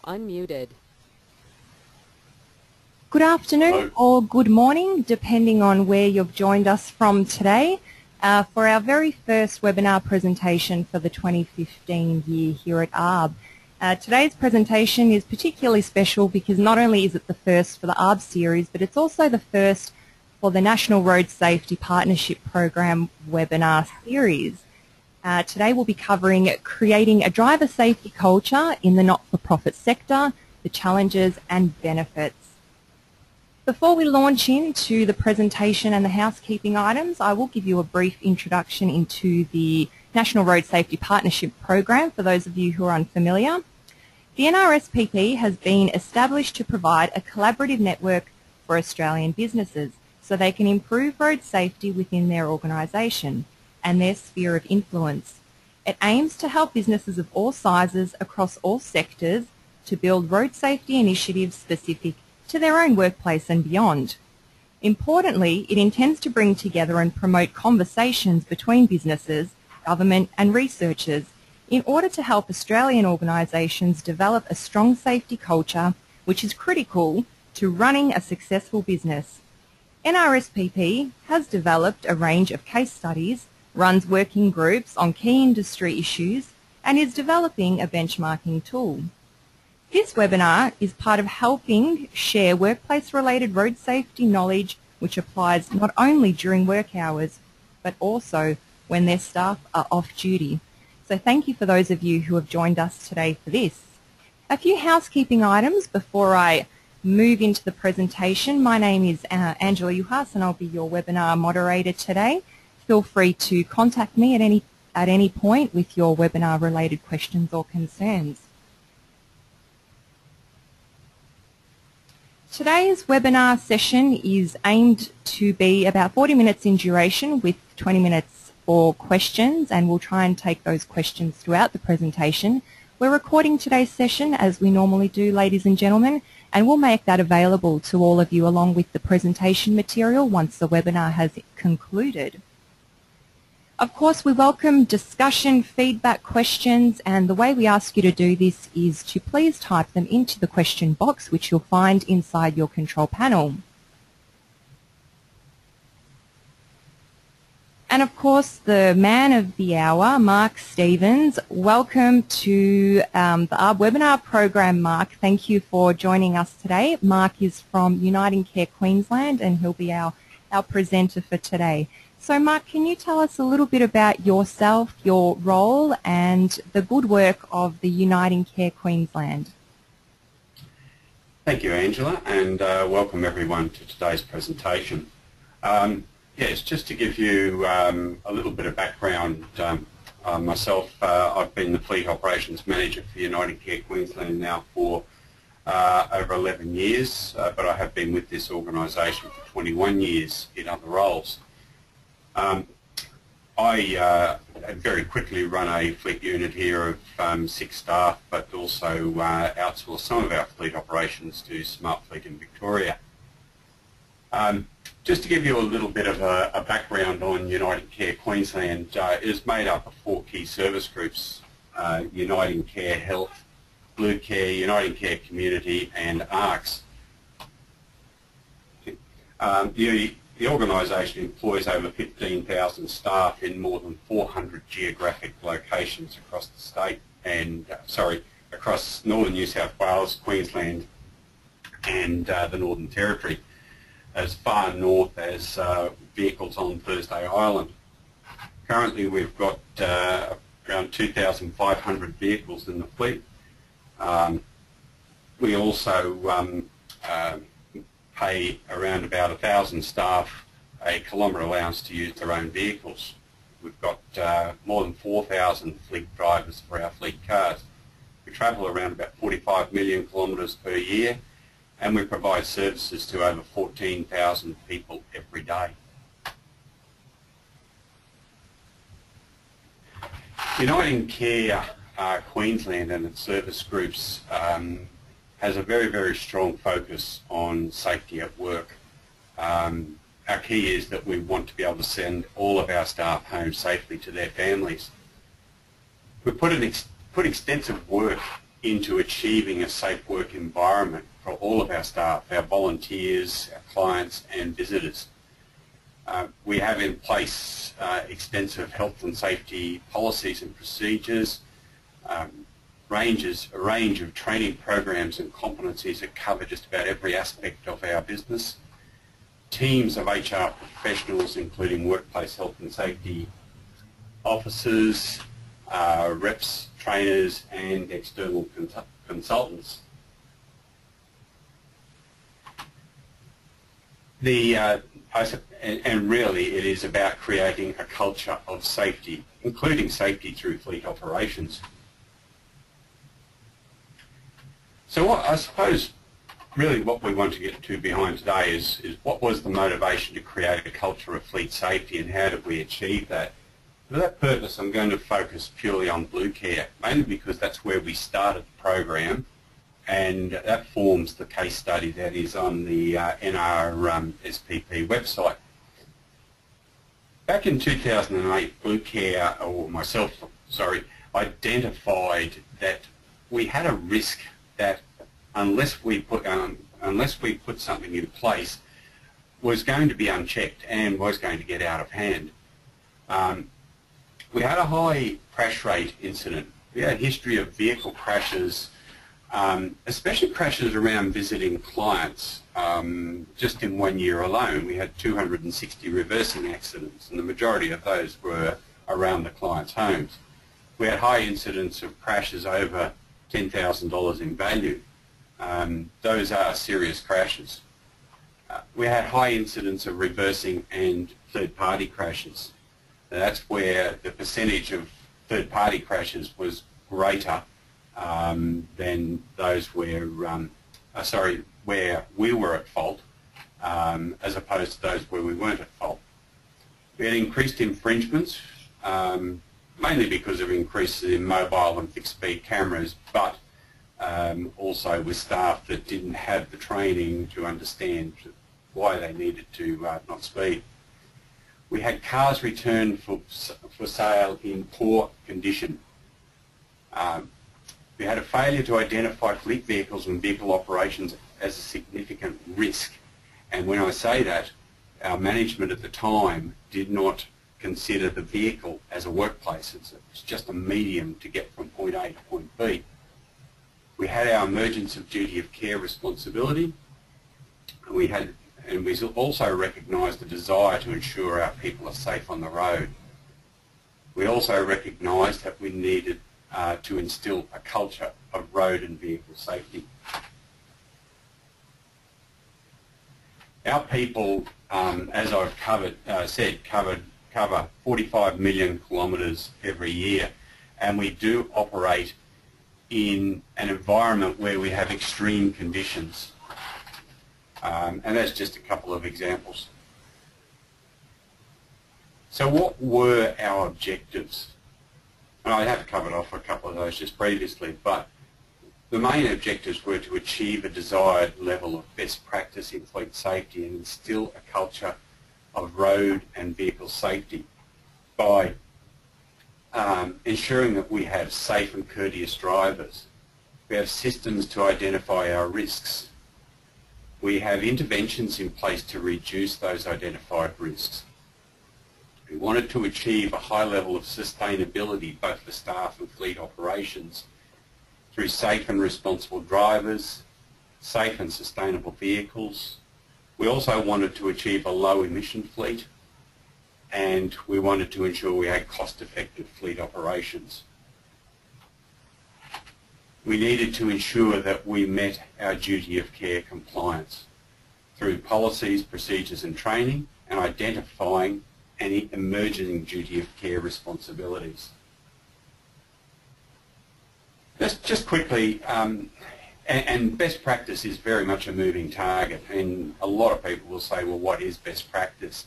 unmuted. Good afternoon or good morning, depending on where you've joined us from today for our very first webinar presentation for the 2015 year here at ARB. Today's presentation is particularly special because not only is it the first for the ARB series, but it's also the first for the National Road Safety Partnership Program webinar series. Today we'll be covering creating a driver safety culture in the not-for-profit sector, the challenges and benefits. Before we launch into the presentation and the housekeeping items, I will give you a brief introduction into the National Road Safety Partnership Program for those of you who are unfamiliar. The NRSPP has been established to provide a collaborative network for Australian businesses so they can improve road safety within their organisation and their sphere of influence. It aims to help businesses of all sizes across all sectors to build road safety initiatives specific to their own workplace and beyond. Importantly, it intends to bring together and promote conversations between businesses, government and researchers in order to help Australian organisations develop a strong safety culture which is critical to running a successful business. NRSPP has developed a range of case studies, runs working groups on key industry issues and is developing a benchmarking tool. This webinar is part of helping share workplace-related road safety knowledge which applies not only during work hours but also when their staff are off duty. So thank you for those of you who have joined us today for this. A few housekeeping items before I move into the presentation. My name is Angela Juhas and I'll be your webinar moderator today. Feel free to contact me at any point with your webinar-related questions or concerns. Today's webinar session is aimed to be about 40 minutes in duration with 20 minutes for questions, and we'll try and take those questions throughout the presentation. We're recording today's session as we normally do, ladies and gentlemen, and we'll make that available to all of you along with the presentation material once the webinar has concluded. Of course, we welcome discussion, feedback, questions, and the way we ask you to do this is to please type them into the question box which you'll find inside your control panel. And of course, the man of the hour, Mark Stevens. Welcome to the ARB webinar program, Mark. Thank you for joining us today. Mark is from UnitingCare Queensland and he'll be our presenter for today. So Mark, can you tell us a little bit about yourself, your role and the good work of the UnitingCare Queensland? Thank you, Angela, and welcome everyone to today's presentation. Yes, just to give you a little bit of background, myself, I've been the Fleet Operations Manager for UnitingCare Queensland now for over 11 years, but I have been with this organisation for 21 years in other roles. I very quickly run a fleet unit here of 6 staff, but also outsource some of our fleet operations to Smart Fleet in Victoria. Just to give you a little bit of a background on UnitingCare Queensland, it is made up of 4 key service groups: UnitingCare Health, Blue Care, UnitingCare Community and ARCS. The organisation employs over 15,000 staff in more than 400 geographic locations across the state and, across northern New South Wales, Queensland and the Northern Territory, as far north as vehicles on Thursday Island. Currently we've got around 2,500 vehicles in the fleet. We also pay around about 1,000 staff a kilometre allowance to use their own vehicles. We've got more than 4,000 fleet drivers for our fleet cars. We travel around about 45 million kilometres per year and we provide services to over 14,000 people every day. UnitingCare Queensland and its service groups has a very, very strong focus on safety at work. Our key is that we want to be able to send all of our staff home safely to their families. We put extensive work into achieving a safe work environment for all of our staff, our volunteers, our clients and visitors. We have in place extensive health and safety policies and procedures, a range of training programs and competencies that cover just about every aspect of our business. Teams of HR professionals, including workplace health and safety officers, reps, trainers and external consultants. And really it is about creating a culture of safety, including safety through fleet operations. So I suppose really what we want to get to behind today is what was the motivation to create a culture of fleet safety and how did we achieve that? For that purpose I'm going to focus purely on Blue Care, mainly because that's where we started the program and that forms the case study that is on the NRSPP website. Back in 2008, Blue Care, or myself, sorry, identified that we had a risk that unless we put something in place was going to be unchecked and was going to get out of hand. We had a high crash rate incident. We had a history of vehicle crashes, especially crashes around visiting clients. Just in 1 year alone, we had 260 reversing accidents, and the majority of those were around the clients' homes. We had high incidents of crashes over $10,000 in value. Those are serious crashes. We had high incidents of reversing and third-party crashes. That's where the percentage of third-party crashes was greater than those where, where we were at fault, as opposed to those where we weren't at fault. We had increased infringements, mainly because of increases in mobile and fixed-speed cameras, but also with staff that didn't have the training to understand why they needed to not speed. We had cars returned for sale in poor condition. We had a failure to identify fleet vehicles and vehicle operations as a significant risk. And when I say that, our management at the time did not consider the vehicle as a workplace. It's just a medium to get from point A to point B. We had our emergence of duty of care responsibility. We also recognised the desire to ensure our people are safe on the road. We also recognised that we needed to instill a culture of road and vehicle safety. Our people, as I've cover 45 million kilometres every year, and we do operate in an environment where we have extreme conditions. And that's just a couple of examples. So what were our objectives? And I have covered off a couple of those just previously, but the main objectives were to achieve a desired level of best practice in fleet safety and instill a culture of road and vehicle safety by ensuring that we have safe and courteous drivers. We have systems to identify our risks. We have interventions in place to reduce those identified risks. We wanted to achieve a high level of sustainability both for staff and fleet operations through safe and responsible drivers, safe and sustainable vehicles. We also wanted to achieve a low emission fleet, and we wanted to ensure we had cost-effective fleet operations. We needed to ensure that we met our duty of care compliance through policies, procedures and training, and identifying any emerging duty of care responsibilities. Just quickly, and best practice is very much a moving target, and a lot of people will say, well, what is best practice?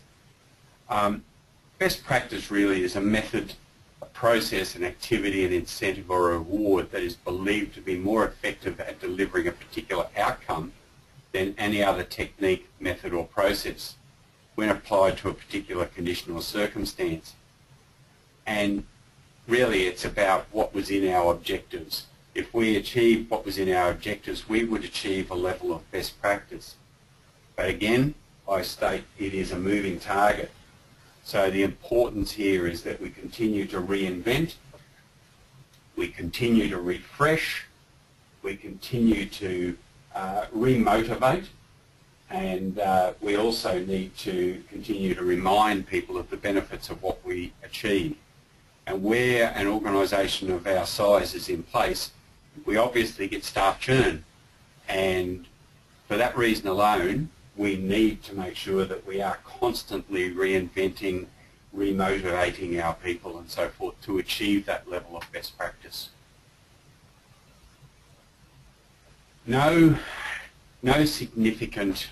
Best practice really is a method, a process, an activity, an incentive or a reward that is believed to be more effective at delivering a particular outcome than any other technique, method or process when applied to a particular condition or circumstance. And really it's about what was in our objectives. if we achieved what was in our objectives, we would achieve a level of best practice. But again, I state it is a moving target. So the importance here is that we continue to reinvent, we continue to refresh, we continue to remotivate, and we also need to continue to remind people of the benefits of what we achieve. And where an organisation of our size is in place, we obviously get staff churn, and for that reason alone, we need to make sure that we are constantly reinventing, remotivating our people and so forth to achieve that level of best practice. No significant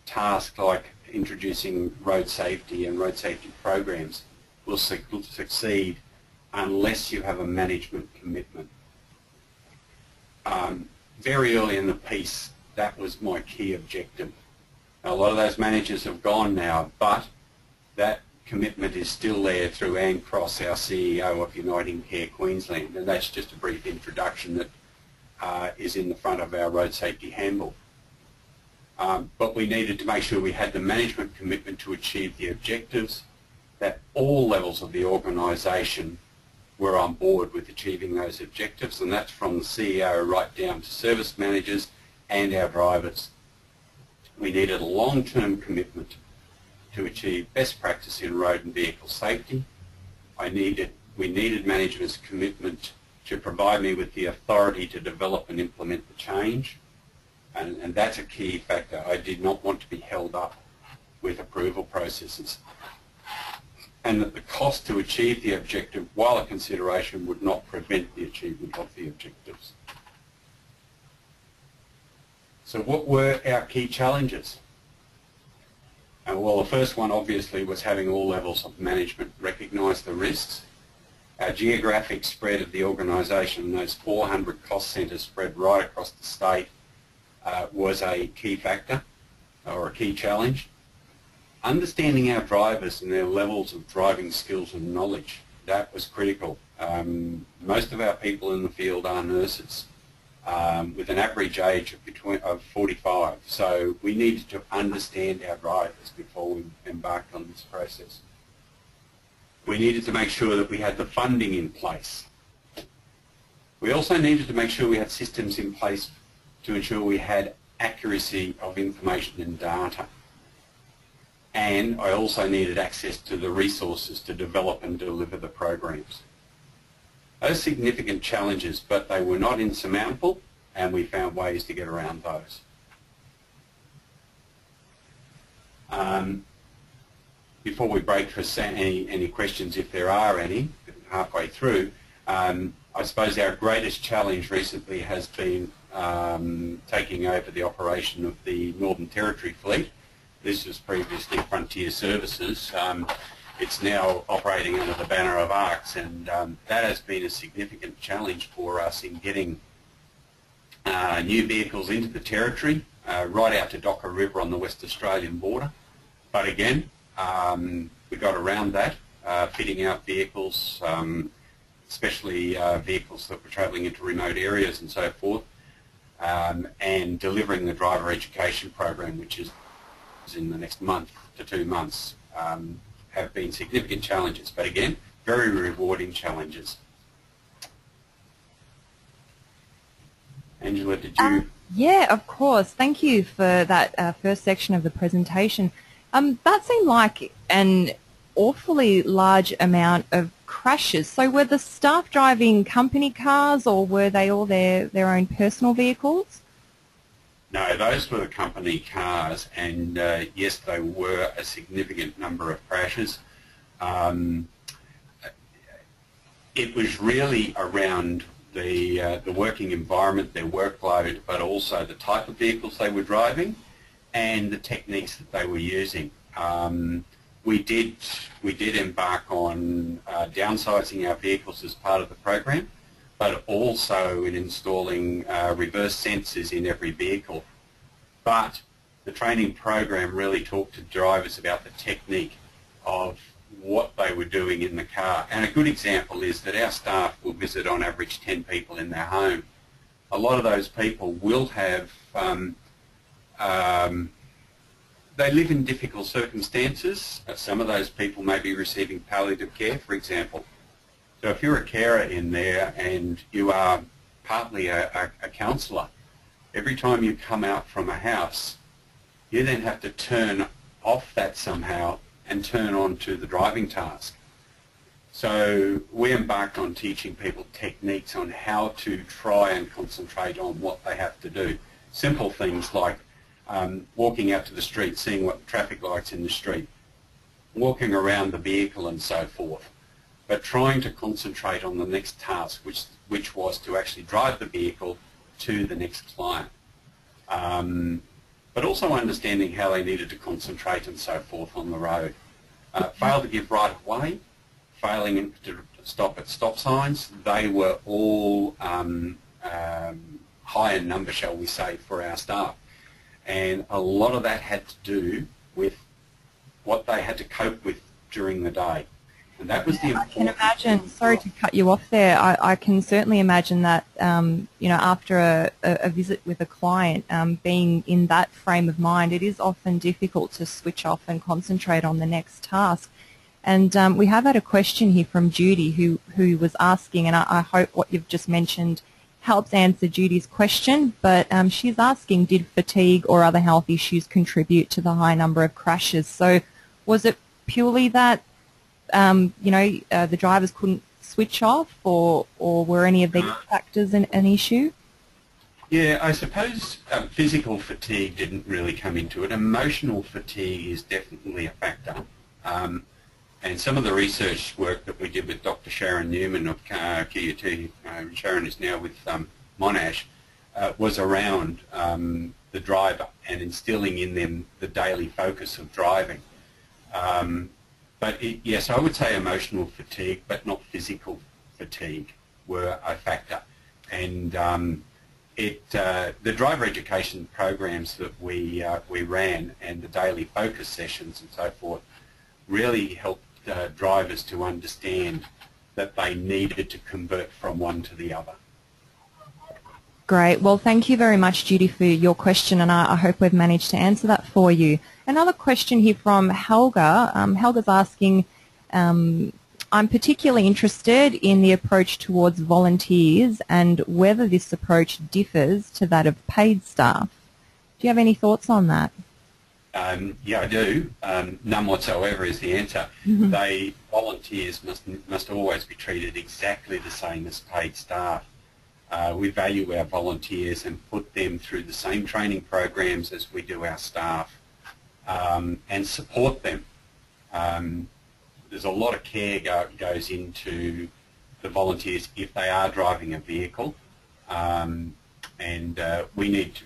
task like introducing road safety and road safety programs will succeed unless you have a management commitment. Very early in the piece, that was my key objective. A lot of those managers have gone now, but that commitment is still there through Anne Cross, our CEO of UnitingCare Queensland, and that's just a brief introduction that is in the front of our road safety handbook. But we needed to make sure we had the management commitment to achieve the objectives, that all levels of the organisation were on board with achieving those objectives, and that's from the CEO right down to service managers and our drivers. We needed a long-term commitment to achieve best practice in road and vehicle safety. We needed management's commitment to provide me with the authority to develop and implement the change, and that's a key factor. I did not want to be held up with approval processes, and that the cost to achieve the objective, while a consideration, would not prevent the achievement of the objectives. So what were our key challenges? Well, the first one obviously was having all levels of management recognise the risks. Our geographic spread of the organisation, those 400 cost centres spread right across the state, was a key factor or a key challenge. Understanding our drivers and their levels of driving skills and knowledge, that was critical. Most of our people in the field are nurses, with an average age of 45. So we needed to understand our drivers before we embarked on this process. We needed to make sure that we had the funding in place. We also needed to make sure we had systems in place to ensure we had accuracy of information and data. And I also needed access to the resources to develop and deliver the programs. Those significant challenges, but they were not insurmountable, and we found ways to get around those. Before we break for any questions, if there are any, halfway through, I suppose our greatest challenge recently has been taking over the operation of the Northern Territory fleet. This was previously Frontier Services. It's now operating under the banner of ARCS, and that has been a significant challenge for us in getting new vehicles into the Territory, right out to Docker River on the West Australian border. But again, we got around that, fitting out vehicles, especially vehicles that were travelling into remote areas and so forth, and delivering the driver education program, which is in the next month to 2 months, have been significant challenges, but again, very rewarding challenges. Angela, did you? Yeah, of course. Thank you for that first section of the presentation. That seemed like an awfully large amount of crashes. So were the staff driving company cars, or were they all their own personal vehicles? No, those were the company cars, and yes, they were a significant number of crashes. It was really around the working environment, their workload, but also the type of vehicles they were driving and the techniques that they were using. We did embark on downsizing our vehicles as part of the program, but also in installing reverse sensors in every vehicle. But the training program really talked to drivers about the technique of what they were doing in the car. And a good example is that our staff will visit on average 10 people in their home. a lot of those people will have, they live in difficult circumstances. Some of those people may be receiving palliative care, for example. So if you're a carer in there and you are partly a counsellor, every time you come out from a house, you then have to turn off that somehow and turn on to the driving task. So we embarked on teaching people techniques on how to try and concentrate on what they have to do. Simple things like walking out to the street, seeing what traffic lights in the street, walking around the vehicle and so forth, but trying to concentrate on the next task, which was to actually drive the vehicle to the next client. But also understanding how they needed to concentrate and so forth on the road. Fail to give right of way, failing to stop at stop signs, they were all high in number, shall we say, for our staff. And a lot of that had to do with what they had to cope with during the day. And that was the important. I can imagine, sorry to cut you off there, I can certainly imagine that, you know, after a visit with a client, being in that frame of mind, it is often difficult to switch off and concentrate on the next task. And we have had a question here from Judy who was asking, and I hope what you've just mentioned helps answer Judy's question, but she's asking, did fatigue or other health issues contribute to the high number of crashes? So was it purely that, you know, the drivers couldn't switch off, or were any of these factors an issue? Yeah, I suppose physical fatigue didn't really come into it. Emotional fatigue is definitely a factor. And some of the research work that we did with Dr. Sharon Newman of QUT, Sharon is now with Monash, was around the driver and instilling in them the daily focus of driving. But yes, I would say emotional fatigue, but not physical fatigue, were a factor. And the driver education programs that we ran and the daily focus sessions and so forth really helped drivers to understand that they needed to convert from one to the other. Great. Well, thank you very much, Judy, for your question, and I hope we've managed to answer that for you. Another question here from Helga. Helga's asking, I'm particularly interested in the approach towards volunteers and whether this approach differs to that of paid staff. Do you have any thoughts on that? Yeah, I do. None whatsoever is the answer. Mm-hmm. Volunteers must always be treated exactly the same as paid staff. We value our volunteers and put them through the same training programs as we do our staff, and support them. There's a lot of care goes into the volunteers if they are driving a vehicle, and we need to,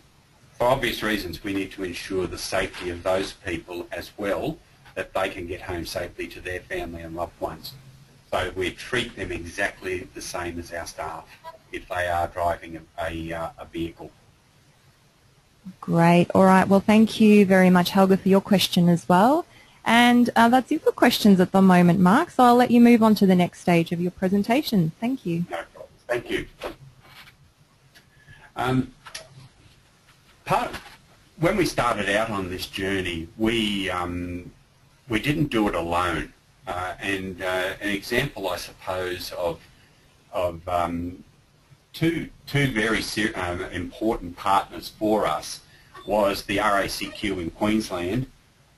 for obvious reasons, we need to ensure the safety of those people as well, that they can get home safely to their family and loved ones. So we treat them exactly the same as our staff if they are driving a vehicle. Great. All right. Well, thank you very much, Helga, for your question as well. And that's it for questions at the moment, Mark. So I'll let you move on to the next stage of your presentation. Thank you. No problem. Thank you. When we started out on this journey, we didn't do it alone. And an example, I suppose, of two very important partners for us was the RACQ in Queensland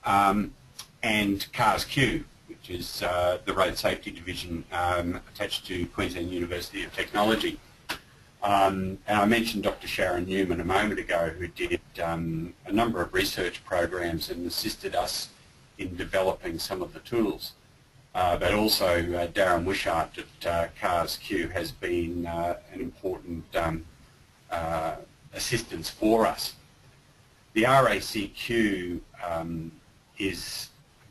and CARS-Q, which is the Road Safety Division attached to Queensland University of Technology. And I mentioned Dr. Sharon Newman a moment ago, who did a number of research programs and assisted us in developing some of the tools. But also Darren Wishart at CARS-Q has been an important assistance for us. The RACQ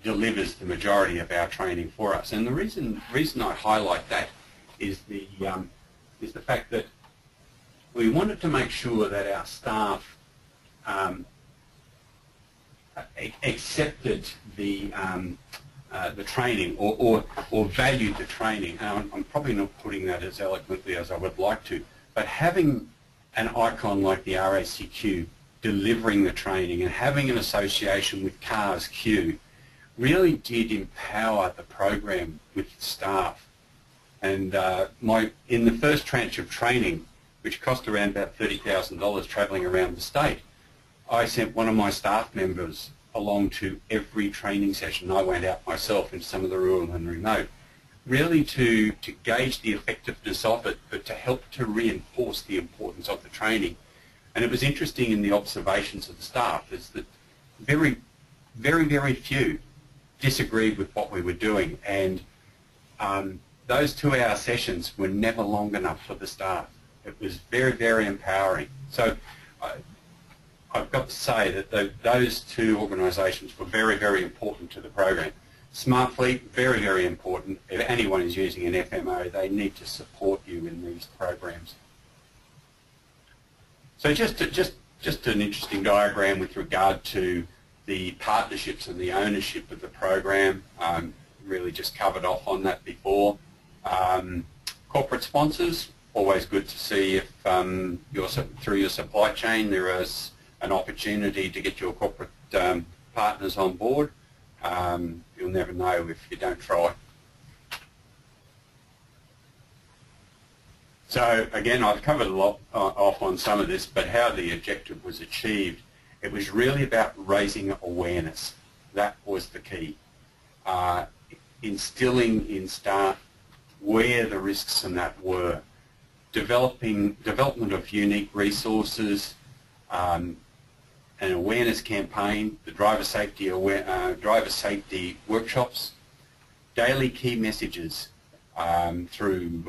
delivers the majority of our training for us, and the reason I highlight that is the fact that we wanted to make sure that our staff accepted the training or valued the training. I'm probably not putting that as eloquently as I would like to, but having an icon like the RACQ delivering the training and having an association with CARS Q really did empower the program with staff. And in the first tranche of training, which cost around about $30,000 travelling around the state, I sent one of my staff members along to every training session. I went out myself into some of the rural and remote, really to gauge the effectiveness of it, but to help to reinforce the importance of the training. And it was interesting in the observations of the staff is that very, very few disagreed with what we were doing, and those 2-hour sessions were never long enough for the staff. It was very, very empowering. So I've got to say that those two organisations were very, very important to the program. Smart Fleet, very, very important. If anyone is using an FMO, they need to support you in these programs. So just an interesting diagram with regard to the partnerships and the ownership of the program. Really just covered off on that before. Corporate sponsors, always good to see if through your supply chain there is an opportunity to get your corporate partners on board. You'll never know if you don't try. So again, I've covered a lot off on some of this, but how the objective was achieved, it was really about raising awareness. That was the key. Instilling in staff where the risks and that were. Development of unique resources, an awareness campaign, the driver safety workshops, daily key messages through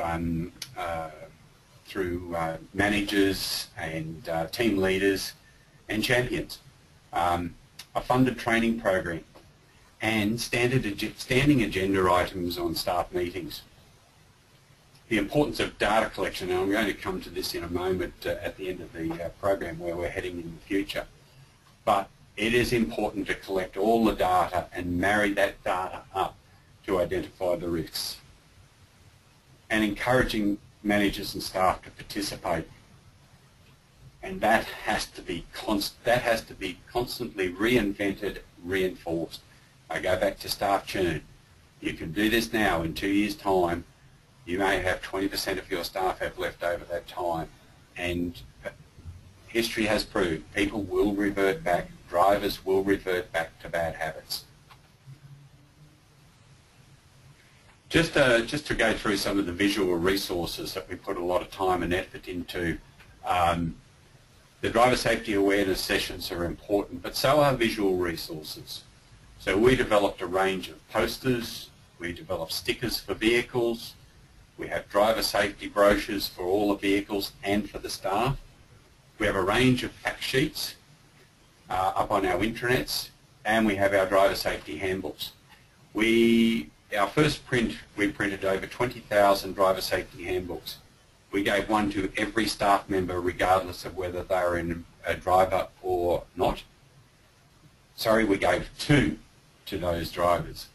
managers and team leaders and champions, a funded training program, and standing agenda items on staff meetings. The importance of data collection, and I'm going to come to this in a moment at the end of the program where we're heading in the future, but it is important to collect all the data and marry that data up to identify the risks, and encouraging managers and staff to participate. And that has to be constantly reinvented, reinforced. I go back to staff churn. You can do this now. In 2 years' time, you may have 20% of your staff have left over that time. And history has proved people will revert back, drivers will revert back to bad habits. Just to go through some of the visual resources that we put a lot of time and effort into. The driver safety awareness sessions are important, but so are visual resources. So we developed a range of posters, we developed stickers for vehicles, we have driver safety brochures for all the vehicles and for the staff. We have a range of fact sheets up on our intranets, and we have our driver safety handbooks. Our first print, we printed over 20,000 driver safety handbooks. We gave one to every staff member regardless of whether they were a driver or not. Sorry, we gave 2 to those drivers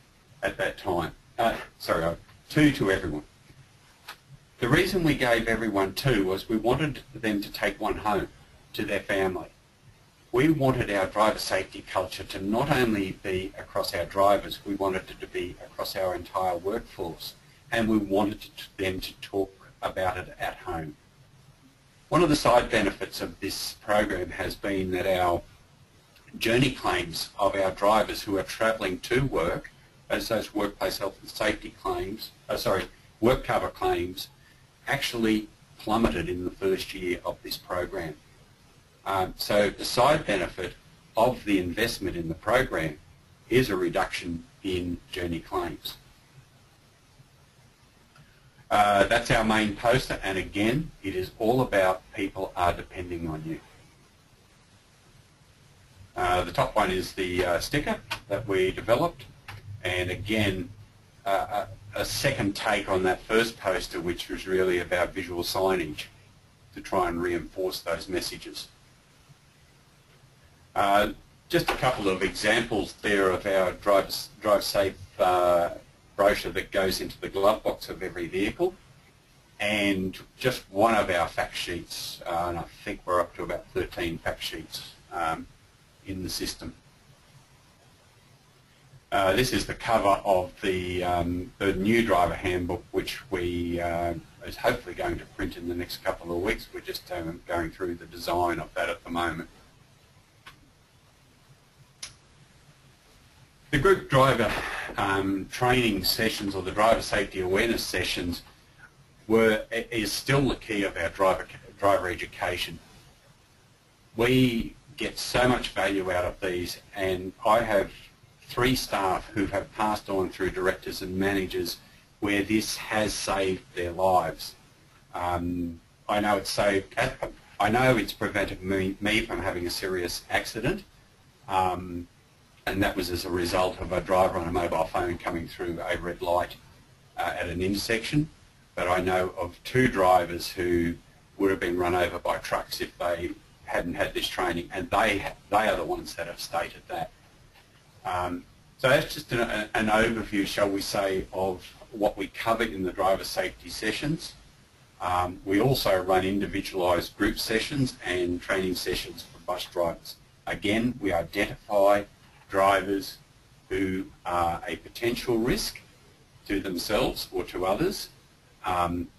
at that time. Sorry, 2 to everyone. The reason we gave everyone 2 was we wanted them to take one home to their family. We wanted our driver safety culture to not only be across our drivers, we wanted it to be across our entire workforce, and we wanted them to talk about it at home. One of the side benefits of this program has been that our journey claims of our drivers who are travelling to work, as those workplace health and safety claims, work cover claims, actually plummeted in the first year of this program. So the side benefit of the investment in the program is a reduction in journey claims. That's our main poster, and again, it is all about people are depending on you. The top one is the sticker that we developed, and again, a second take on that first poster, which was really about visual signage to try and reinforce those messages. Just a couple of examples there of our Drive Safe brochure that goes into the glove box of every vehicle. and just one of our fact sheets, and I think we're up to about 13 fact sheets in the system. This is the cover of the new driver handbook, which we is hopefully going to print in the next couple of weeks. We're just going through the design of that at the moment. The group driver training sessions, or the driver safety awareness sessions, is still the key of our driver education. We get so much value out of these, and I have 3 staff who have passed on through directors and managers where this has saved their lives. I know it's prevented me from having a serious accident, and that was as a result of a driver on a mobile phone coming through a red light at an intersection. But I know of 2 drivers who would have been run over by trucks if they hadn't had this training, and they are the ones that have stated that. So that's just an overview, shall we say, of what we cover in the driver safety sessions. We also run individualised group sessions and training sessions for bus drivers. Again, we identify drivers who are a potential risk to themselves or to others.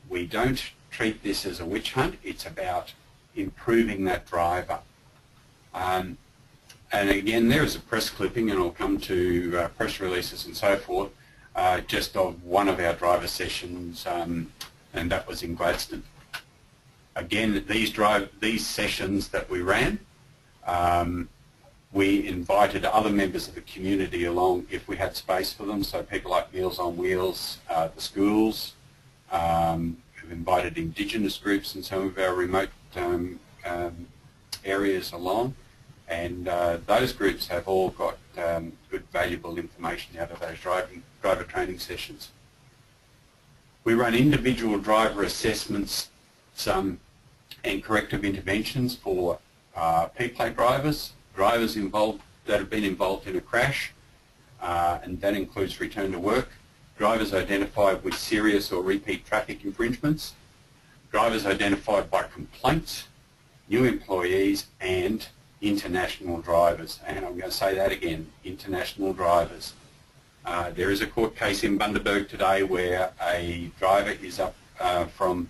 We don't treat this as a witch hunt. It's about improving that driver. And again, there is a press clipping, and I'll come to press releases and so forth, just of one of our driver sessions, and that was in Gladstone. Again, these sessions that we ran, we invited other members of the community along if we had space for them, so people like Meals on Wheels, the schools. We've invited Indigenous groups in some of our remote areas along, and those groups have all got good, valuable information out of those driver training sessions. We run individual driver assessments and corrective interventions for P-plate drivers involved that have been involved in a crash, and that includes return to work, drivers identified with serious or repeat traffic infringements, drivers identified by complaints, new employees, and international drivers. And I'm going to say that again, international drivers. There is a court case in Bundaberg today where a driver is up from,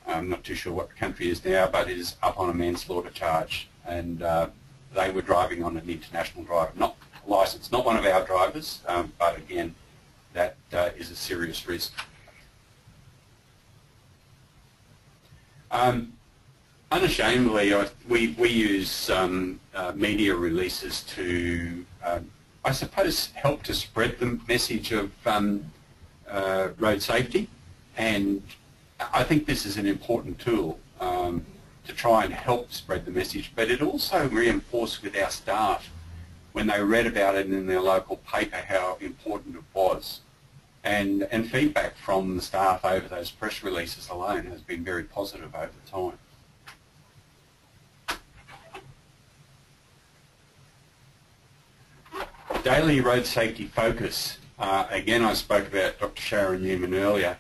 I'm not too sure what the country is now, but is up on a manslaughter charge, and they were driving on an international driver, not licensed, not one of our drivers, but again, that is a serious risk. Unashamedly, we use media releases to, I suppose, help to spread the message of road safety, and I think this is an important tool to try and help spread the message, but it also reinforced with our staff when they read about it in their local paper how important it was. And feedback from the staff over those press releases alone has been very positive over time. Daily road safety focus. Again, I spoke about Dr. Sharon Newman earlier.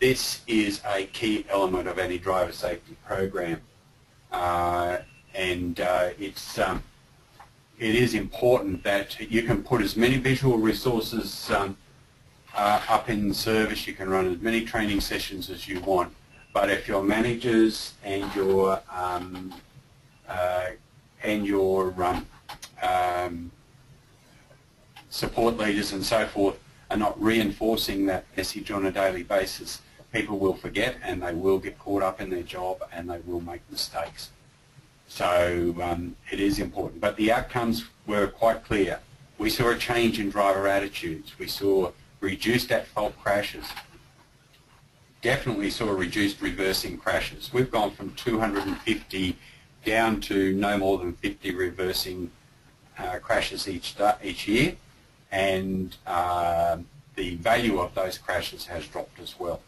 This is a key element of any driver safety program, and it is important that you can put as many visual resources up in service, you can run as many training sessions as you want, but if your managers and your support leaders and so forth are not reinforcing that message on a daily basis, people will forget and they will get caught up in their job and they will make mistakes. So it is important, but the outcomes were quite clear. We saw a change in driver attitudes. We saw reduced at-fault crashes. Definitely saw reduced reversing crashes. We've gone from 250 down to no more than 50 reversing crashes each year, and the value of those crashes has dropped as well.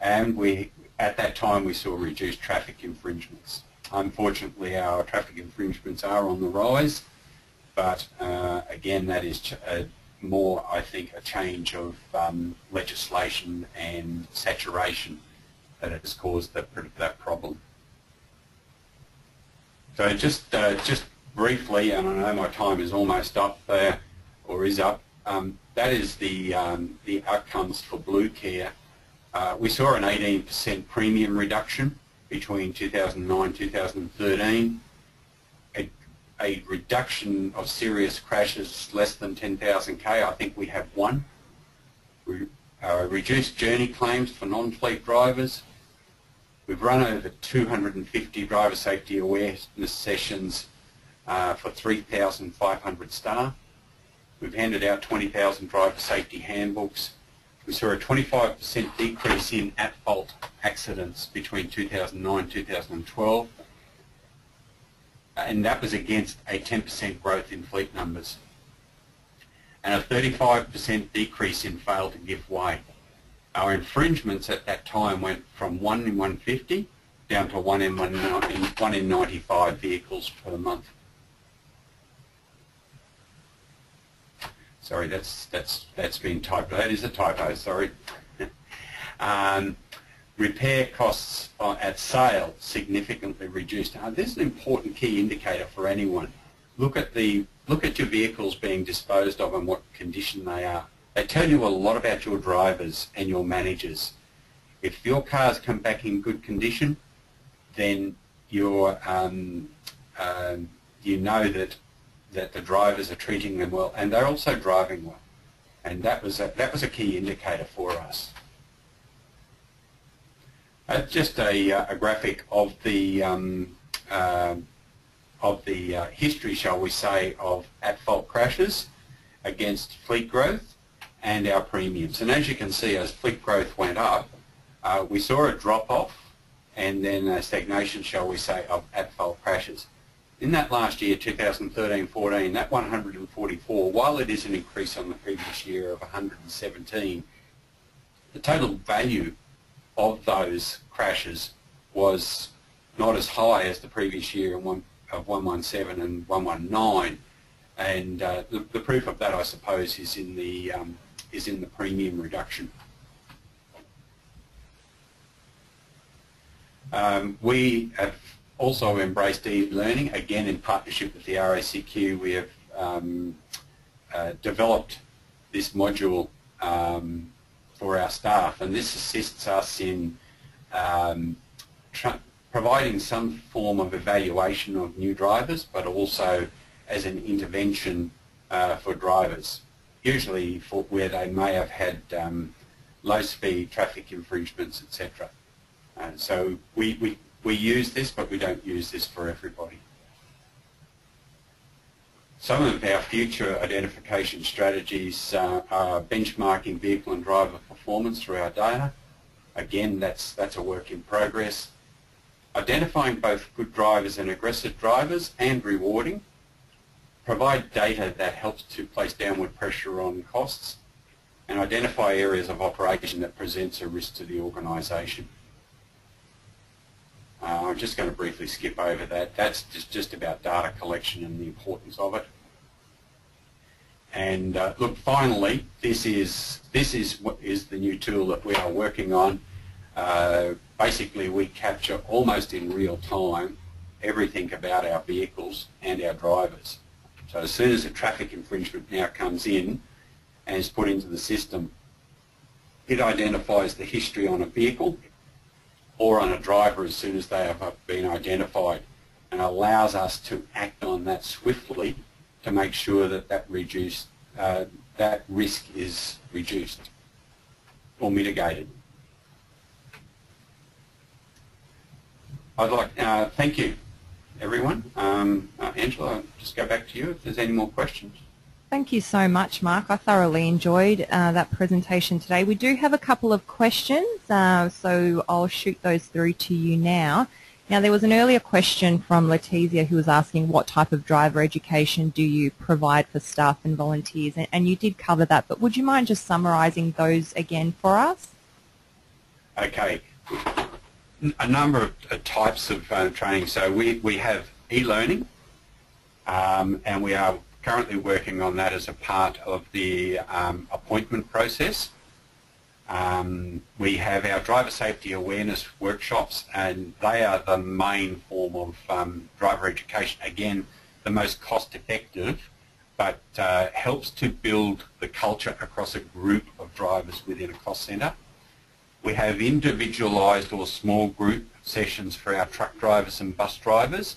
And at that time we saw reduced traffic infringements. Unfortunately, our traffic infringements are on the rise, but again, that is more, I think, a change of legislation and saturation that has caused that problem. So just briefly, and I know my time is almost up there, or is up, that is the outcomes for Blue Care. We saw an 18% premium reduction between 2009 and 2013, a reduction of serious crashes less than 10,000 K. I think we have one. Reduced journey claims for non-fleet drivers. We've run over 250 driver safety awareness sessions for 3,500 staff. We've handed out 20,000 driver safety handbooks. We saw a 25% decrease in at-fault accidents between 2009 and 2012, and that was against a 10% growth in fleet numbers, and a 35% decrease in fail to give way. Our infringements at that time went from 1 in 150 down to 1 in 95 vehicles per month. Sorry, that's been typed. That is a typo. Sorry. Repair costs at sale significantly reduced. Now, this is an important key indicator for anyone. Look at your vehicles being disposed of and what condition they are. They tell you a lot about your drivers and your managers. If your cars come back in good condition, then you know that the drivers are treating them well, and they're also driving well, and that was a key indicator for us. Just a graphic of the history, shall we say, of at-fault crashes against fleet growth and our premiums. And as you can see, as fleet growth went up, we saw a drop-off and then a stagnation, shall we say, of at-fault crashes. In that last year, 2013-14, that 144, while it is an increase on the previous year of 117, the total value of those crashes was not as high as the previous year of 117 and 119, and the proof of that, I suppose, is in the premium reduction. We have also embraced e-learning, again in partnership with the RACQ. We have developed this module for our staff, and this assists us in providing some form of evaluation of new drivers, but also as an intervention for drivers, usually for where they may have had low-speed traffic infringements, etc. So we use this, but we don't use this for everybody. Some of our future identification strategies are benchmarking vehicle and driver performance through our data. Again, that's a work in progress. Identifying both good drivers and aggressive drivers and rewarding. Provide data that helps to place downward pressure on costs, and identify areas of operation that presents a risk to the organisation. I'm just going to briefly skip over that. That's just about data collection and the importance of it. And look, finally, this is what is the new tool that we are working on. Basically, we capture almost in real time everything about our vehicles and our drivers. So as soon as a traffic infringement now comes in and is put into the system, it identifies the history on a vehicle or on a driver as soon as they have been identified, and allows us to act on that swiftly to make sure that that risk is reduced or mitigated. I'd like thank you, everyone. Angela, I'll just go back to you if there's any more questions. Thank you so much, Mark. I thoroughly enjoyed that presentation today. We do have a couple of questions, so I'll shoot those through to you now. Now, there was an earlier question from Letizia who was asking what type of driver education do you provide for staff and volunteers, and you did cover that, but would you mind just summarising those again for us? Okay. A number of types of training. So we have e-learning, and we are currently working on that as a part of the appointment process. We have our driver safety awareness workshops, and they are the main form of driver education. Again, the most cost-effective, but helps to build the culture across a group of drivers within a cost centre. We have individualised or small group sessions for our truck drivers and bus drivers.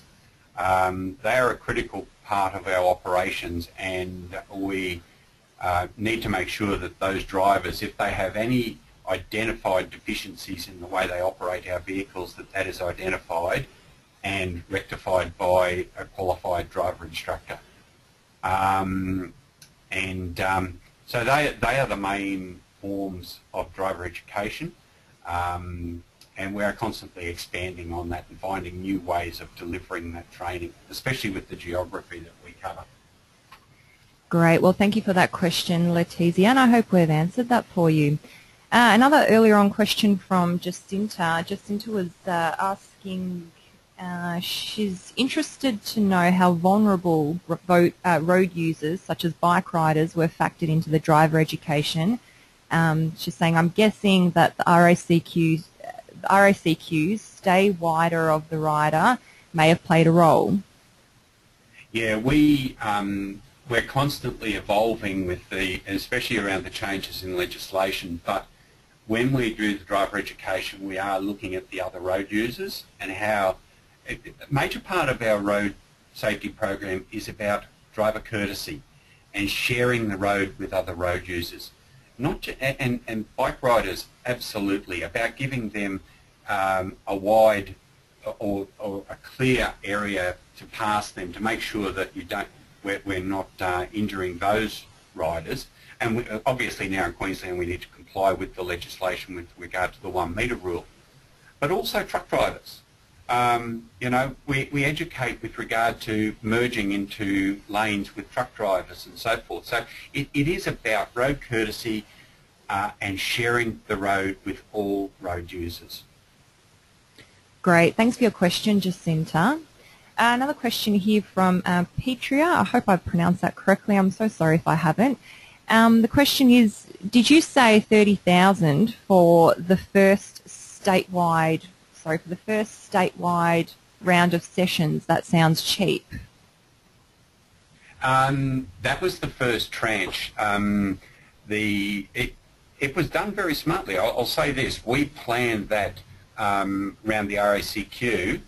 They are a critical part of our operations, and we need to make sure that those drivers, if they have any identified deficiencies in the way they operate our vehicles, that is identified and rectified by a qualified driver instructor. So they are the main forms of driver education, and we are constantly expanding on that and finding new ways of delivering that training, especially with the geography that we cover. Great. Well, thank you for that question, Letizia, and I hope we've answered that for you. Another earlier on question from Jacinta. Jacinta was asking, she's interested to know how vulnerable road users, such as bike riders, were factored into the driver education. She's saying, I'm guessing that the RACQ's stay wider of the rider may have played a role. Yeah, we're constantly evolving with especially around the changes in legislation, but when we do the driver education, we are looking at the other road users and how a major part of our road safety program is about driver courtesy and sharing the road with other road users. And bike riders, absolutely, about giving them a wide or a clear area to pass them to make sure that we're not injuring those riders. And obviously now in Queensland we need to comply with the legislation with regard to the 1 metre rule. But also truck drivers. You know, we educate with regard to merging into lanes with truck drivers and so forth. So it is about road courtesy and sharing the road with all road users. Great. Thanks for your question, Jacinta. Another question here from Petria. I hope I pronounced that correctly. I'm so sorry if I haven't. The question is, did you say 30,000 for the first statewide round of sessions? That sounds cheap. That was the first tranche. It was done very smartly. I'll say this: we planned that around the RACQ.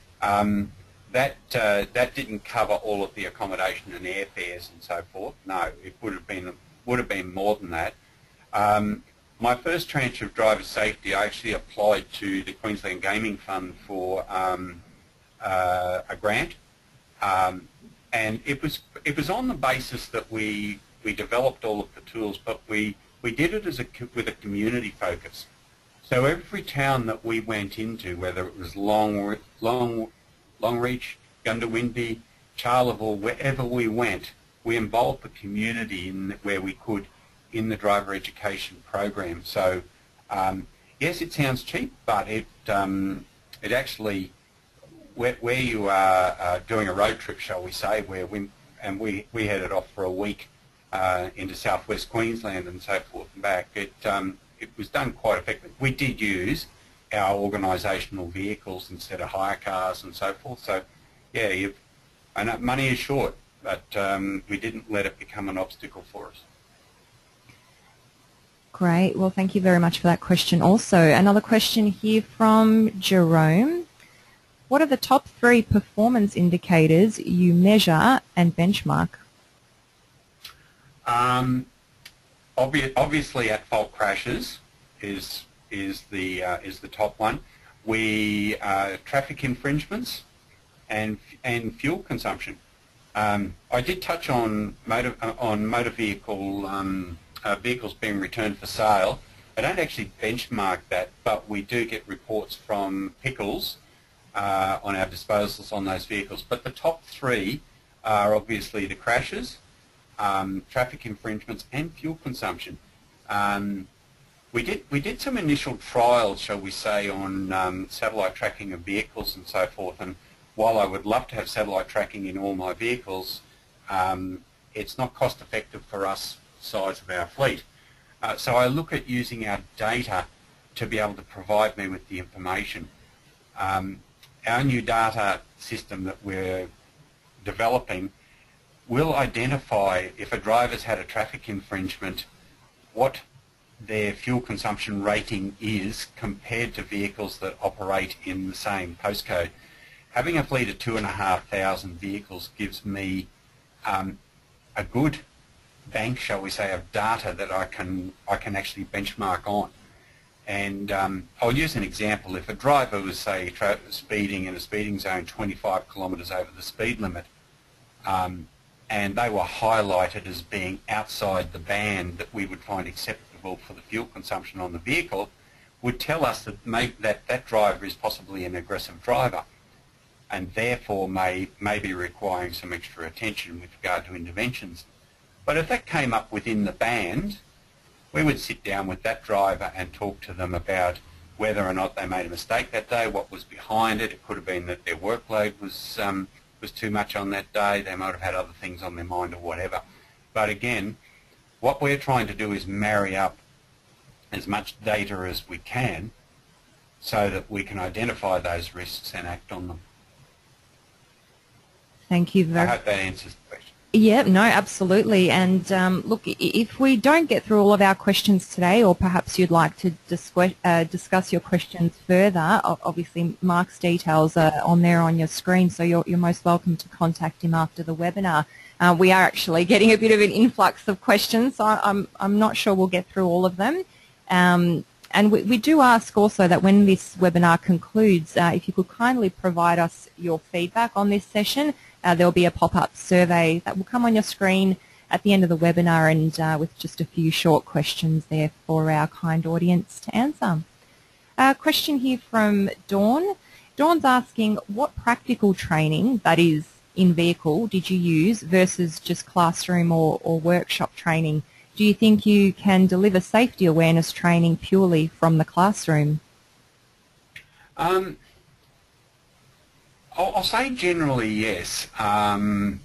That didn't cover all of the accommodation and airfares and so forth. No, it would have been more than that. My first tranche of driver safety, I actually applied to the Queensland Gaming Fund for a grant, and it was on the basis that we developed all of the tools, but we did it with a community focus. So every town that we went into, whether it was Longreach, Gundawindi, Charleville, wherever we went, we involved the community where we could in the driver education program. So yes, it sounds cheap, but it actually, where you are doing a road trip, shall we say, we headed off for a week into southwest Queensland and so forth and back. It was done quite effectively. We did use our organisational vehicles instead of hire cars and so forth. So yeah, I know money is short, but we didn't let it become an obstacle for us. Great. Well, thank you very much for that question. Also, another question here from Jerome. What are the top 3 performance indicators you measure and benchmark? Obviously, at-fault crashes is the top one. We traffic infringements and fuel consumption. I did touch on motor vehicle vehicles being returned for sale. I don't actually benchmark that, but we do get reports from Pickles on our disposals on those vehicles. But the top 3 are obviously the crashes, traffic infringements, and fuel consumption. We did some initial trials, shall we say, on satellite tracking of vehicles and so forth. And while I would love to have satellite tracking in all my vehicles, it's not cost effective for us size of our fleet. So I look at using our data to be able to provide me with the information. Our new data system that we're developing will identify if a driver's had a traffic infringement, what their fuel consumption rating is compared to vehicles that operate in the same postcode. Having a fleet of 2,500 vehicles gives me a good bank, shall we say, of data that I can actually benchmark on. And I'll use an example. If a driver was, say, speeding in a speeding zone 25 kilometres over the speed limit, and they were highlighted as being outside the band that we would find acceptable for the fuel consumption on the vehicle, would tell us that that driver is possibly an aggressive driver and therefore may be requiring some extra attention with regard to interventions. But if that came up within the band, we would sit down with that driver and talk to them about whether or not they made a mistake that day, what was behind it. It could have been that their workload was too much on that day. They might have had other things on their mind or whatever. But again, what we're trying to do is marry up as much data as we can so that we can identify those risks and act on them. Thank you very much. I hope that answers the question. Yeah, no, absolutely. And look, if we don't get through all of our questions today, or perhaps you'd like to discuss your questions further, obviously Mark's details are on there on your screen, so you're most welcome to contact him after the webinar. We are actually getting a bit of an influx of questions, so I'm not sure we'll get through all of them. And we do ask also that when this webinar concludes, if you could kindly provide us your feedback on this session. There'll be a pop-up survey that will come on your screen at the end of the webinar, and with just a few short questions there for our kind audience to answer. A question here from Dawn. Dawn's asking, what practical training, that is in vehicle, did you use versus just classroom or workshop training? Do you think you can deliver safety awareness training purely from the classroom? I'll say generally yes. One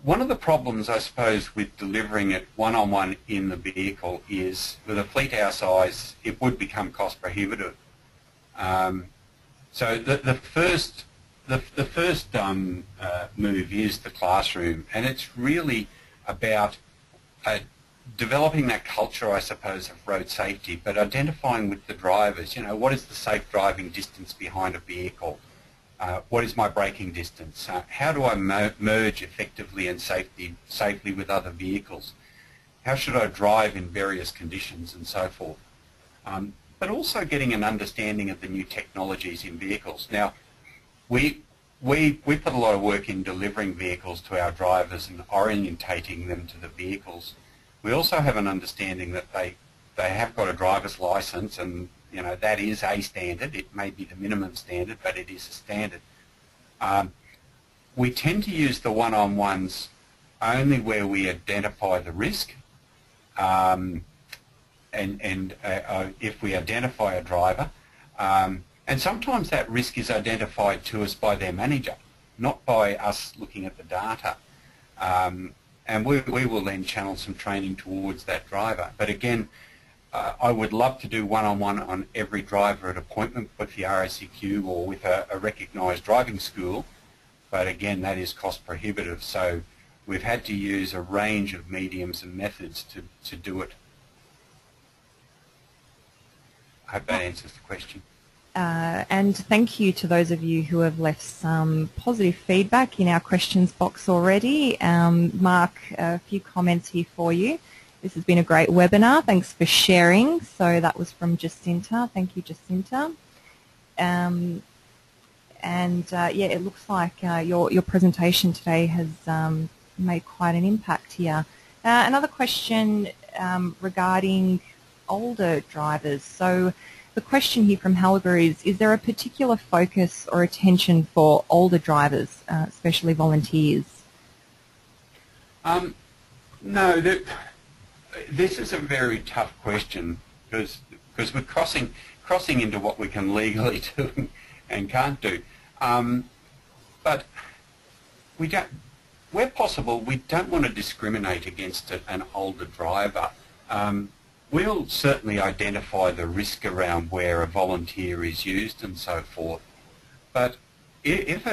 of the problems, I suppose, with delivering it one-on-one in the vehicle is, with a fleet our size, it would become cost prohibitive. So the first move is the classroom, and it's really about developing that culture, I suppose, of road safety, but identifying with the drivers, you know, what is the safe driving distance behind a vehicle? What is my braking distance? How do I merge effectively and safely with other vehicles? How should I drive in various conditions and so forth? But also getting an understanding of the new technologies in vehicles. Now, we put a lot of work in delivering vehicles to our drivers and orientating them to the vehicles. We also have an understanding that they have got a driver's license, and you know, that is a standard. It may be the minimum standard, but it is a standard. We tend to use the one-on-ones only where we identify the risk, and if we identify a driver. And sometimes that risk is identified to us by their manager, not by us looking at the data. And we will then channel some training towards that driver. But again, I would love to do one-on-one on every driver at appointment with the RACQ or with a recognised driving school, but again, that is cost prohibitive, so we've had to use a range of mediums and methods to do it. I hope that answers the question. And thank you to those of you who have left some positive feedback in our questions box already. Mark, a few comments here for you. This has been a great webinar. Thanks for sharing. So that was from Jacinta. Thank you, Jacinta. Yeah, it looks like your presentation today has made quite an impact here. Another question regarding older drivers. So the question here from Helga is there a particular focus or attention for older drivers, especially volunteers? No. This is a very tough question because we're crossing into what we can legally do and can't do. But we don't. where possible, we don't want to discriminate against an older driver. We'll certainly identify the risk around where a volunteer is used and so forth. But if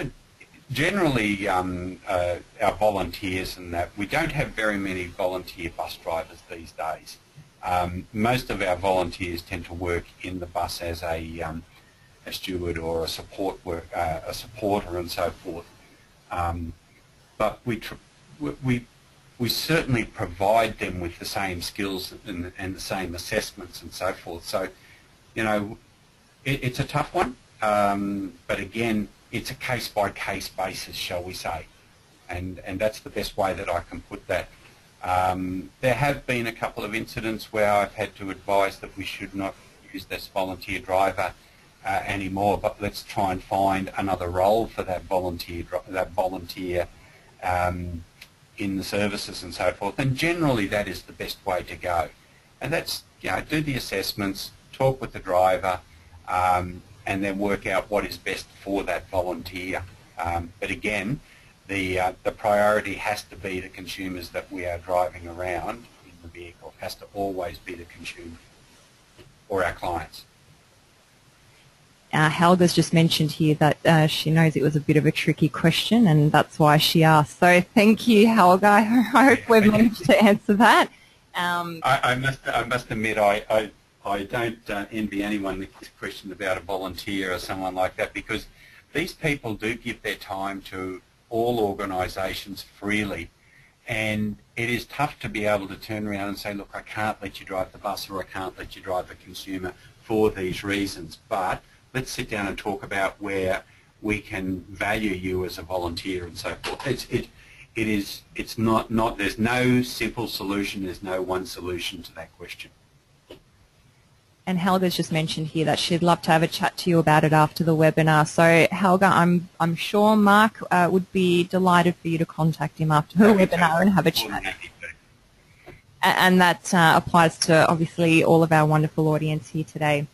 generally our volunteers and that, we don't have very many volunteer bus drivers these days. Most of our volunteers tend to work in the bus as a steward or a supporter and so forth. But we certainly provide them with the same skills and the same assessments and so forth. So, you know, it's a tough one, but again, it's a case-by-case basis, shall we say, and that's the best way that I can put that. There have been a couple of incidents where I've had to advise that we should not use this volunteer driver anymore, but let's try and find another role for that volunteer in the services and so forth. And generally that is the best way to go. And that's, you know, do the assessments, talk with the driver, and then work out what is best for that volunteer. But again, the priority has to be the consumers that we are driving around in the vehicle. It has to always be the consumer or our clients. Helga's just mentioned here that she knows it was a bit of a tricky question, and that's why she asked. So thank you, Helga. I hope we've managed to answer that. I must admit, I don't envy anyone with this question about a volunteer or someone like that, because these people do give their time to all organisations freely, and it is tough to be able to turn around and say, look, I can't let you drive the bus or I can't let you drive the consumer for these reasons, but let's sit down and talk about where we can value you as a volunteer and so forth. It's not there's no simple solution, there's no one solution to that question. And Helga's just mentioned here that she'd love to have a chat to you about it after the webinar. So Helga, I'm sure Mark would be delighted for you to contact him after the webinar and have a chat. And that applies to obviously all of our wonderful audience here today.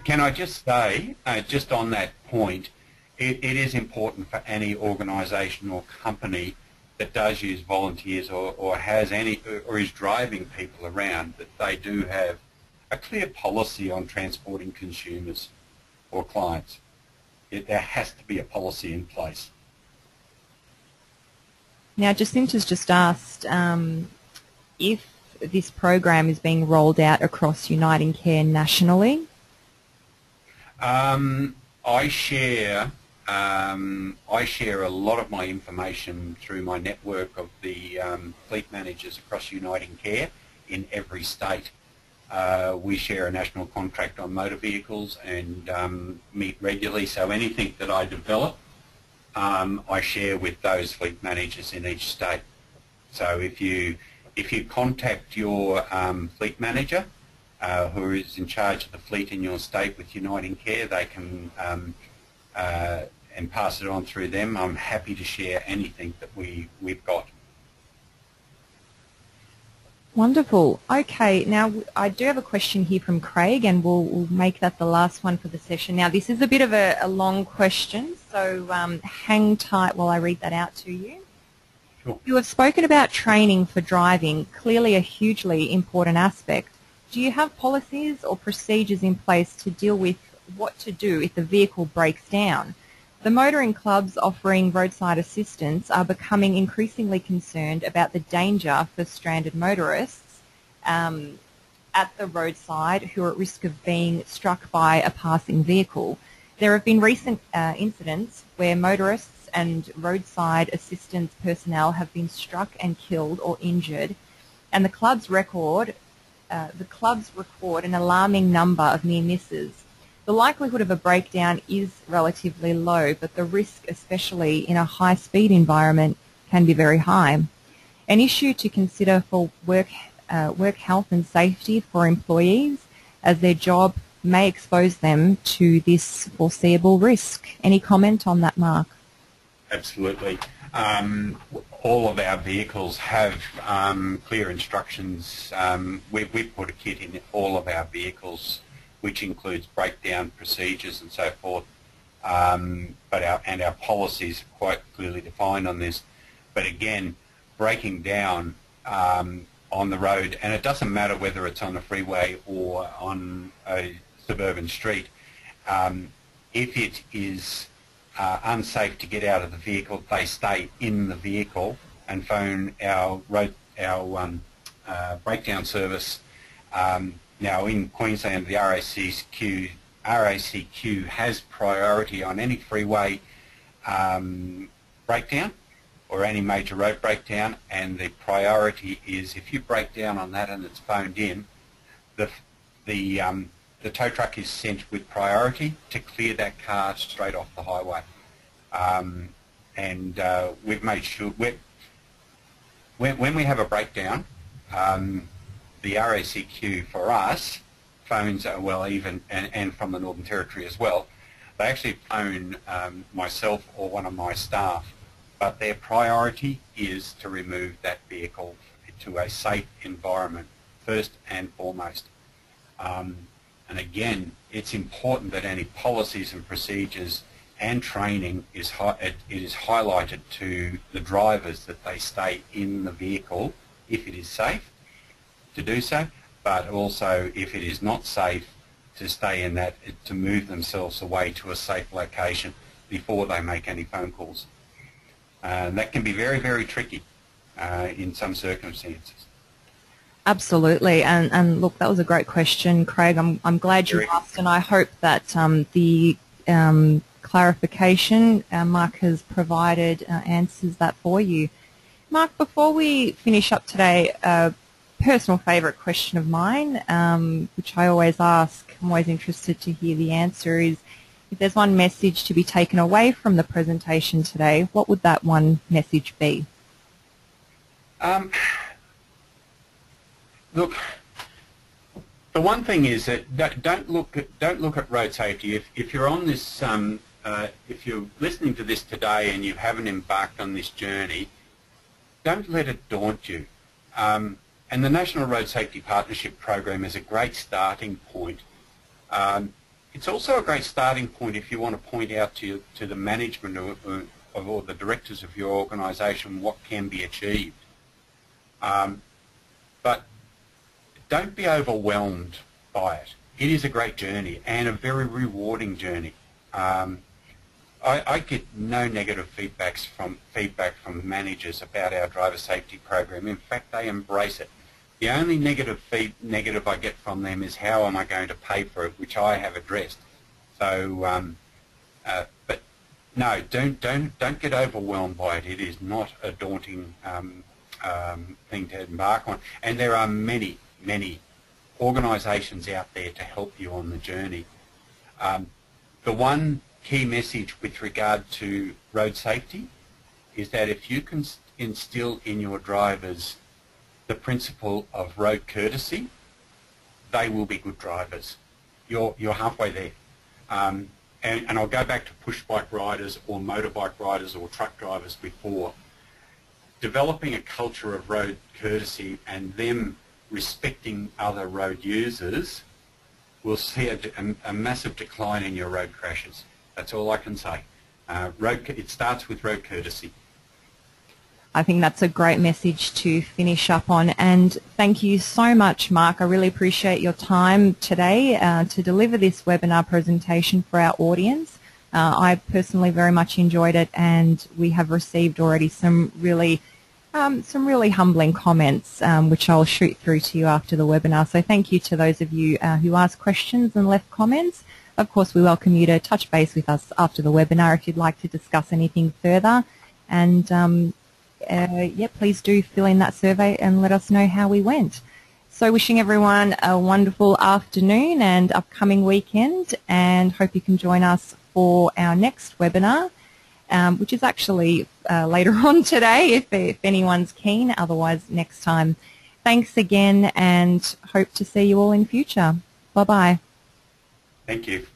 Can I just say, just on that point, it is important for any organisation or company that does use volunteers or has any or is driving people around, that they do have a clear policy on transporting consumers or clients. There has to be a policy in place. Now, Jacinta's just asked if this program is being rolled out across UnitingCare nationally. I share a lot of my information through my network of the fleet managers across UnitingCare in every state. We share a national contract on motor vehicles and meet regularly, so anything that I develop I share with those fleet managers in each state. So if you contact your fleet manager who is in charge of the fleet in your state with UnitingCare, they can and pass it on through them. I'm happy to share anything that we've got. Wonderful. Okay, now I do have a question here from Craig, and we'll make that the last one for the session. Now, this is a bit of a long question, so hang tight while I read that out to you. Sure. You have spoken about training for driving, clearly a hugely important aspect. Do you have policies or procedures in place to deal with what to do if the vehicle breaks down? The motoring clubs offering roadside assistance are becoming increasingly concerned about the danger for stranded motorists at the roadside who are at risk of being struck by a passing vehicle. There have been recent incidents where motorists and roadside assistance personnel have been struck and killed or injured, and the clubs record an alarming number of near misses. The likelihood of a breakdown is relatively low, but the risk, especially in a high-speed environment, can be very high. An issue to consider for work health and safety for employees, as their job may expose them to this foreseeable risk. Any comment on that, Mark? Absolutely. All of our vehicles have clear instructions. We've put a kit in all of our vehicles, which includes breakdown procedures and so forth. But our policies are quite clearly defined on this. but again, breaking down on the road, and it doesn't matter whether it's on a freeway or on a suburban street, if it is unsafe to get out of the vehicle, they stay in the vehicle and phone our breakdown service. Now in Queensland, the RACQ has priority on any freeway breakdown or any major road breakdown, and the priority is if you break down on that and it's phoned in, the tow truck is sent with priority to clear that car straight off the highway. We've made sure when we have a breakdown, the RACQ for us phones, and from the Northern Territory as well, they actually phone myself or one of my staff, but their priority is to remove that vehicle to a safe environment first and foremost. And again, it's important that any policies and procedures and training is highlighted to the drivers that they stay in the vehicle if it is safe to do so, but also if it is not safe to stay in that, to move themselves away to a safe location before they make any phone calls. That can be very, very tricky in some circumstances. Absolutely, and look, that was a great question, Craig. I'm glad you asked, and I hope that the clarification Mark has provided answers that for you. Mark, before we finish up today, a personal favourite question of mine, which I always ask, I'm always interested to hear the answer, is if there's one message to be taken away from the presentation today, what would that one message be? Look, the one thing is that don't look at road safety. If you're on this, if you're listening to this today and you haven't embarked on this journey, don't let it daunt you. And the National Road Safety Partnership Program is a great starting point. It's also a great starting point if you want to point out to the management or the directors of your organisation what can be achieved. But don't be overwhelmed by it. It is a great journey and a very rewarding journey. I get no negative feedback from managers about our driver safety program. In fact, they embrace it. The only negative I get from them is how am I going to pay for it, which I have addressed. So, but no, don't get overwhelmed by it. It is not a daunting thing to embark on, and there are many organisations out there to help you on the journey. The one key message with regard to road safety is that if you can instill in your drivers the principle of road courtesy, they will be good drivers. You're halfway there. And I'll go back to push bike riders or motorbike riders or truck drivers before. Developing a culture of road courtesy and them respecting other road users will see a massive decline in your road crashes. That's all I can say. It starts with road courtesy. I think that's a great message to finish up on, and thank you so much, Mark. I really appreciate your time today to deliver this webinar presentation for our audience. I personally very much enjoyed it, and we have received already some really humbling comments, which I'll shoot through to you after the webinar. So thank you to those of you who asked questions and left comments. Of course, we welcome you to touch base with us after the webinar if you'd like to discuss anything further. And yeah, please do fill in that survey and let us know how we went. So wishing everyone a wonderful afternoon and upcoming weekend, and hope you can join us for our next webinar, which is actually later on today if anyone's keen, otherwise next time. Thanks again, and hope to see you all in future. Bye-bye. Thank you.